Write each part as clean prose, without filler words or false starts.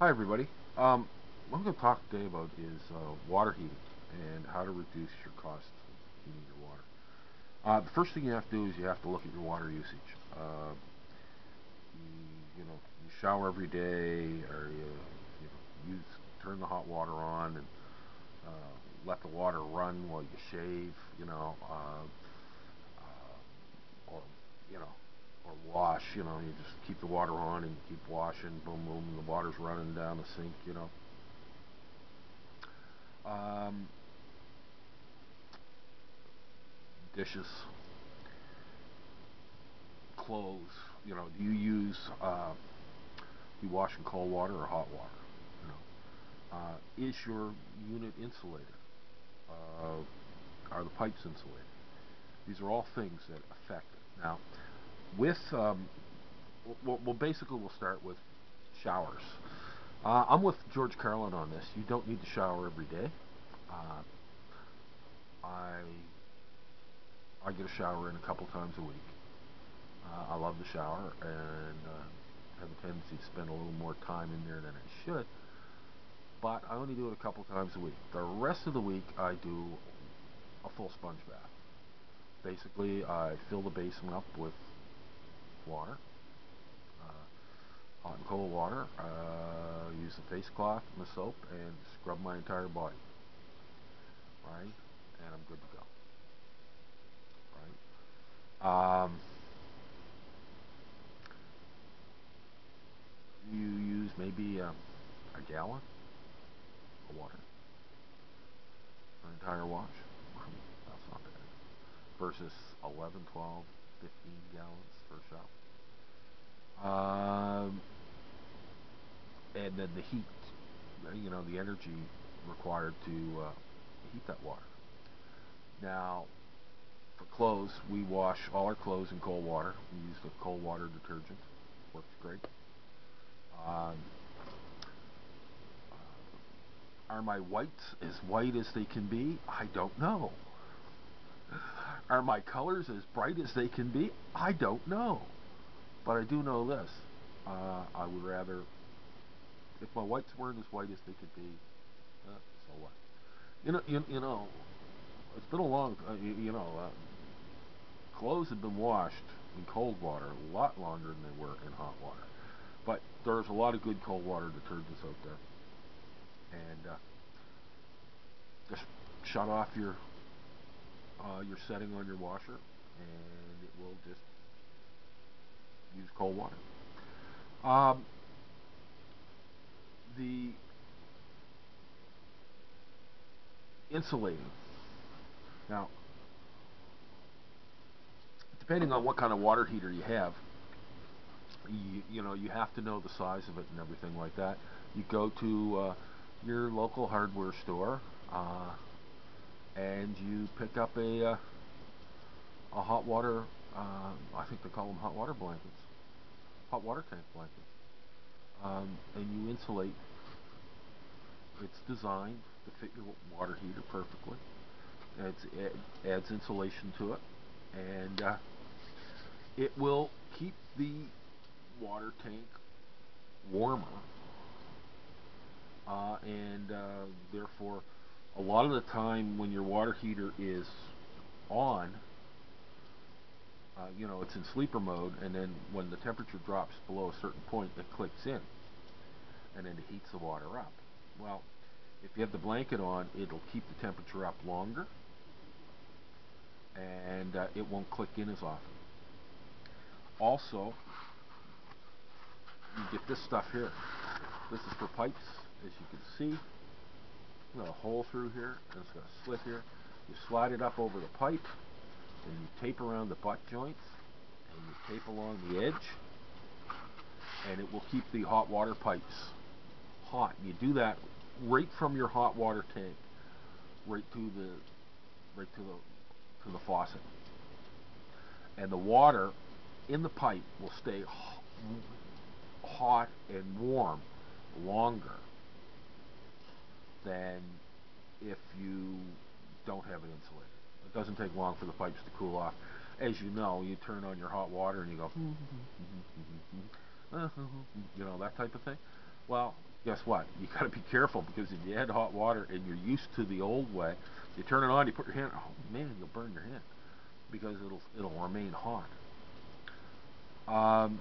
Hi everybody. What I'm going to talk today about is water heating and how to reduce your cost of heating your water. The first thing you have to do is you have to look at your water usage. You shower every day, or turn the hot water on and let the water run while you shave. Or you know, or wash. You just keep the water on and keep washing. Boom, boom, and the water's running down the sink. Um, Dishes, clothes. Do you wash in cold water or hot water? Is your unit insulated? Are the pipes insulated? These are all things that affect it. Now, with basically we'll start with showers. I'm with George Carlin on this. You don't need to shower every day. Uh, I I get a shower in a couple times a week. I love the shower and have a tendency to spend a little more time in there than I should. But I only do it a couple times a week. The rest of the week I do a full sponge bath. Basically, I fill the basin up with water, hot and cold water. Use the face cloth and the soap and scrub my entire body. Right, and I'm good to go. Right. You use maybe a gallon of water for an entire wash. That's not bad. Versus 11, 12, 15 gallons for a shower. And then the heat, the energy required to heat that water. Now, for clothes, we wash all our clothes in cold water. We use the cold water detergent. Works great. Um, are my whites as white as they can be? I don't know. Are my colors as bright as they can be? I don't know. But I do know this. I would rather, if my whites weren't as white as they could be, so what? It's been a long, clothes have been washed in cold water a lot longer than they were in hot water. But there's a lot of good cold water detergents out there. And just shut off your setting on your washer, and it will just use cold water. Um, the insulating. Now, depending on what kind of water heater you have, you have to know the size of it and everything like that. You go to your local hardware store uh, and you pick up a hot water. I think they call them hot water blankets, hot water tank blankets, and you insulate. It's designed to fit your water heater perfectly. It adds insulation to it, and it will keep the water tank warmer, and therefore, a lot of the time when your water heater is on, it's in sleeper mode, and then when the temperature drops below a certain point, it clicks in, and then it heats the water up. Well, if you have the blanket on, it'll keep the temperature up longer, and it won't click in as often. Also, you get this stuff here. This is for pipes, as you can see. Got a hole through here, and it's got a slit here. You slide it up over the pipe, and you tape around the butt joints, and you tape along the edge, and it will keep the hot water pipes hot. And you do that right from your hot water tank, right to the faucet, and the water in the pipe will stay hot and warm longer than if you don't have it insulated. It doesn't take long for the pipes to cool off. As you know, you turn on your hot water and you go, that type of thing. Well, guess what? You got to be careful, because if you add hot water and you're used to the old way, you turn it on, you put your hand. Oh man, you'll burn your hand because it'll remain hot. Um,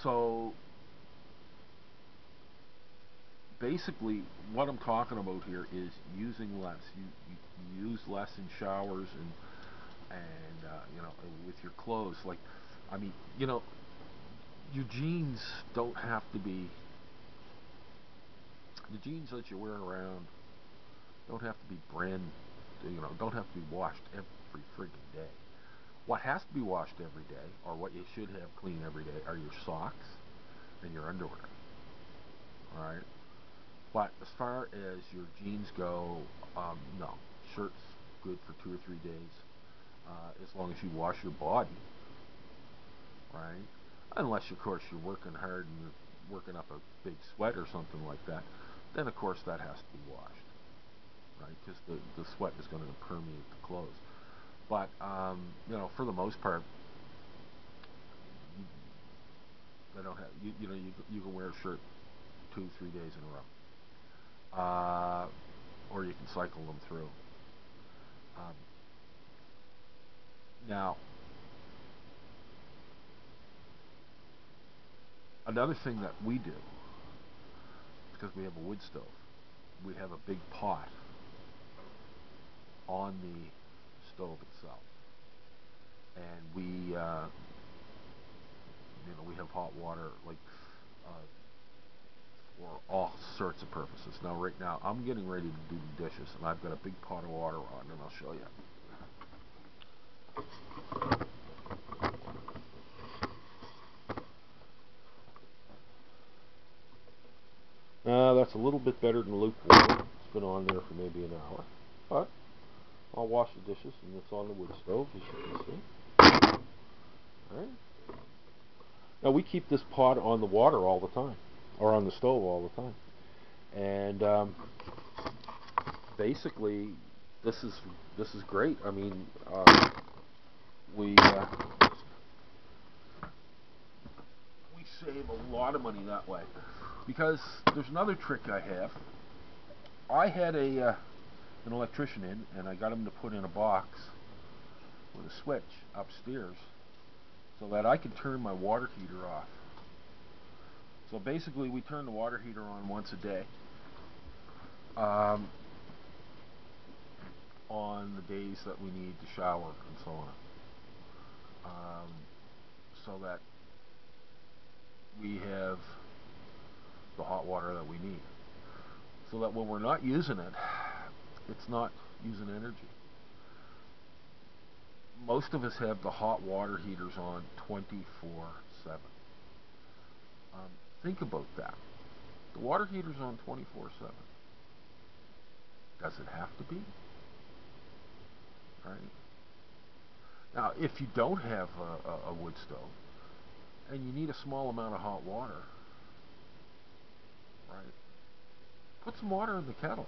so basically, what I'm talking about here is using less. You use less in showers and with your clothes. Like, I mean, your jeans don't have to be the jeans that you wear around don't have to be don't have to be washed every friggin' day. What has to be washed every day, or what you should have clean every day, are your socks and your underwear. All right. But as far as your jeans go, no. Shirts good for 2 or 3 days, as long as you wash your body, right? Unless, of course, you're working hard and you're working up a big sweat or something like that, then of course that has to be washed, right? Because the sweat is going to permeate the clothes. But for the most part, you, they don't have you can wear a shirt 2 3 days in a row, or you can cycle them through. Um, Now, another thing that we do, because we have a wood stove, we have a big pot on the stove itself, and we have hot water, like, uh, for all sorts of purposes. Now, right now, I'm getting ready to do the dishes, and I've got a big pot of water on, and I'll show you. That's a little bit better than lukewarm. It's been on there for maybe an hour, but I'll wash the dishes, and it's on the wood stove, as you can see. All right. Now, we keep this pot on the water all the time, or on the stove all the time, and basically, this is this is great. I mean, we we save a lot of money that way, because there's another trick I have. I had an electrician in, and I got him to put in a box with a switch upstairs so that I could turn my water heater off. So basically, we turn the water heater on once a day, um, on the days that we need to shower and so on, um, so that we have the hot water that we need. So that when we're not using it, it's not using energy. Most of us have the hot water heaters on 24/7. Um, think about that. The water heater's on 24/7. Does it have to be? Right? Now, if you don't have a wood stove and you need a small amount of hot water, right? Put some water in the kettle.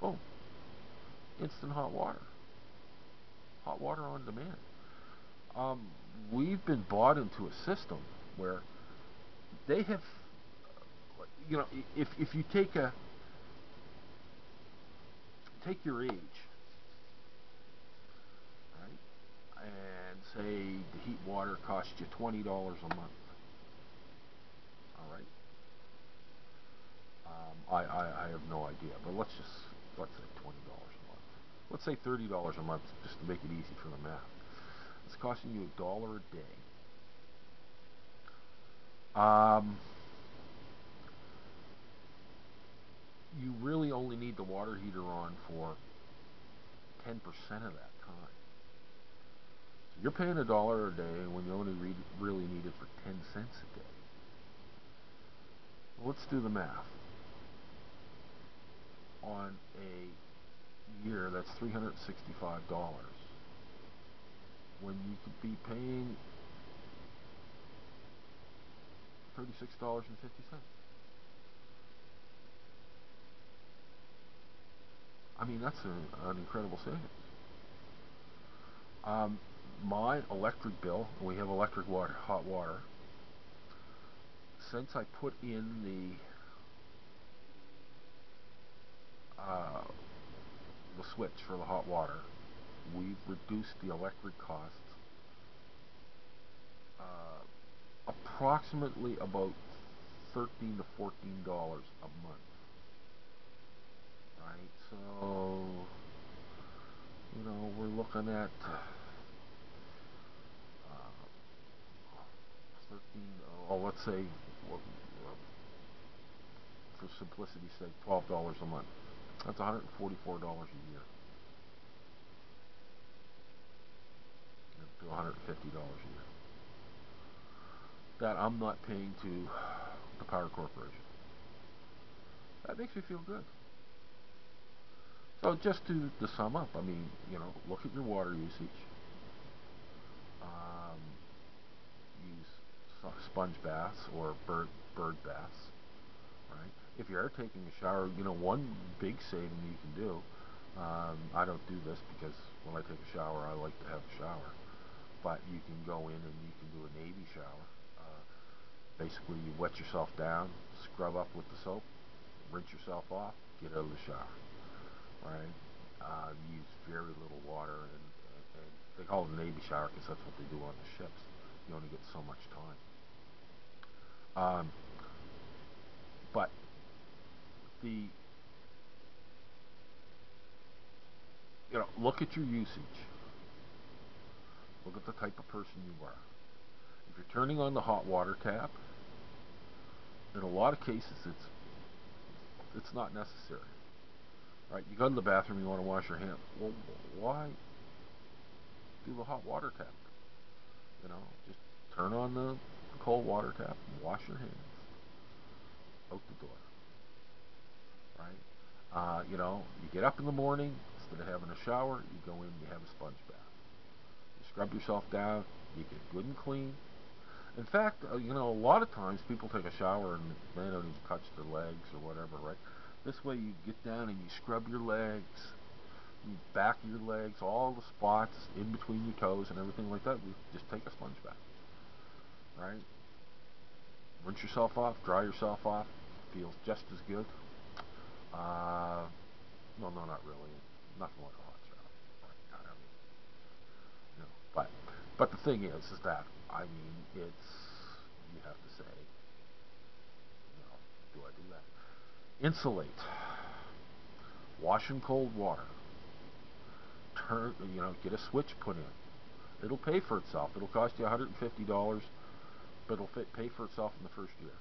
Boom. Instant hot water. Hot water on demand. Um, we've been bought into a system where they have, if you take your age, right, and say the heat water costs you $20 a month. All right. I have no idea, but let's say $20 a month. Let's say $30 a month, just to make it easy for the math. It's costing you $1 a day. Um, you really only need the water heater on for 10% of that time. So you're paying $1 a day when you only really need it for 10 cents a day. Well, let's do the math. On a year, that's $365, when you could be paying $36.50. I mean, that's an incredible savings. My electric bill, we have electric water, hot water. since I put in uh, the switch for the hot water, we've reduced the electric costs approximately about $13 to $14 a month. Right, so we're looking at 13. Oh, let's say, well, for simplicity's sake, $12 a month. That's $144 a year. To $150 a year. That I'm not paying to the Power Corporation. That makes me feel good. So just to sum up, I mean, look at your water usage. Use sponge baths or bird baths. Right? If you are taking a shower, one big saving you can do. I don't do this because when I take a shower, I like to have a shower. But you can go in and you can do a Navy shower. Basically, you wet yourself down, scrub up with the soap, rinse yourself off, get out of the shower. Right? Use very little water, and they call it a Navy shower because that's what they do on the ships. You only get so much time. But the look at your usage. Look at the type of person you are. If you're turning on the hot water tap, in a lot of cases it's not necessary. Right? You go to the bathroom, you want to wash your hands. Well, why do the hot water tap? Just turn on the cold water tap and wash your hands out the door. Right? You get up in the morning, instead of having a shower, you go in, you have a sponge bath. You scrub yourself down, you get good and clean. In fact, a lot of times people take a shower and they don't even touch their legs or whatever, right? This way you get down and you scrub your legs, you back of your legs, all the spots in between your toes and everything like that. You just take a sponge bath, right? Rinse yourself off, dry yourself off, feels just as good. No, not really. Nothing like a hot shower. Right? But the thing is that you have to say, do I do that? Insulate. Wash in cold water. Get a switch put in. It'll pay for itself. It'll cost you $150, but it'll pay for itself in the first year.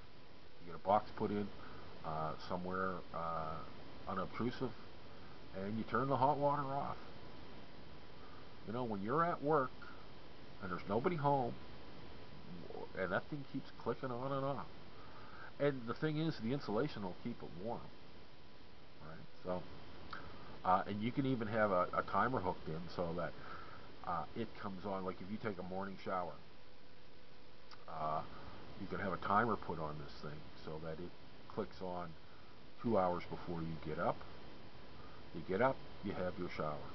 You get a box put in somewhere unobtrusive, and you turn the hot water off. When you're at work and there's nobody home, and that thing keeps clicking on and off. And the thing is, the insulation will keep it warm. Right? So, and you can even have a timer hooked in so that it comes on. Like if you take a morning shower, you can have a timer put on this thing so that it clicks on 2 hours before you get up. You get up, you have your shower.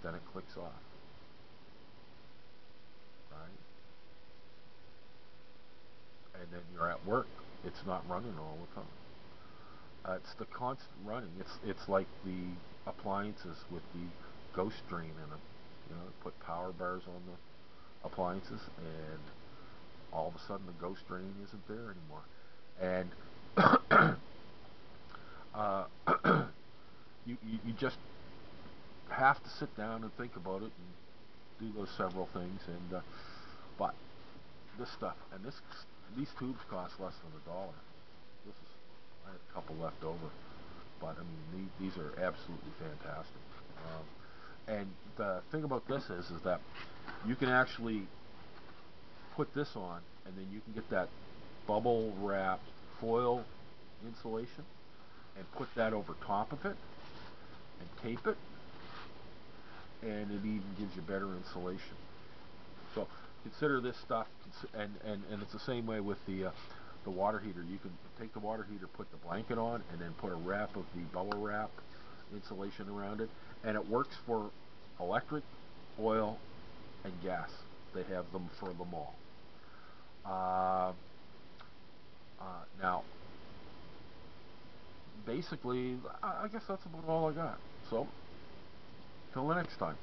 Then it clicks off. Right? And then you're at work. It's not running all the time. It's the constant running. It's like the appliances with the ghost drain in them. Put power bars on the appliances, and all of a sudden the ghost drain isn't there anymore. And you just have to sit down and think about it and do those several things. And but this stuff and these tubes cost less than $1. I had a couple left over, but these are absolutely fantastic. And the thing about this is that you can actually put this on, and then you can get that bubble wrapped foil insulation and put that over top of it and tape it, and it even gives you better insulation. So consider this stuff, and it's the same way with the water heater. You can take the water heater, put the blanket on, and then put a wrap of the bubble wrap insulation around it, and it works for electric, oil, and gas. They have them for them all. Now, basically, I guess that's about all I got. So, till the next time.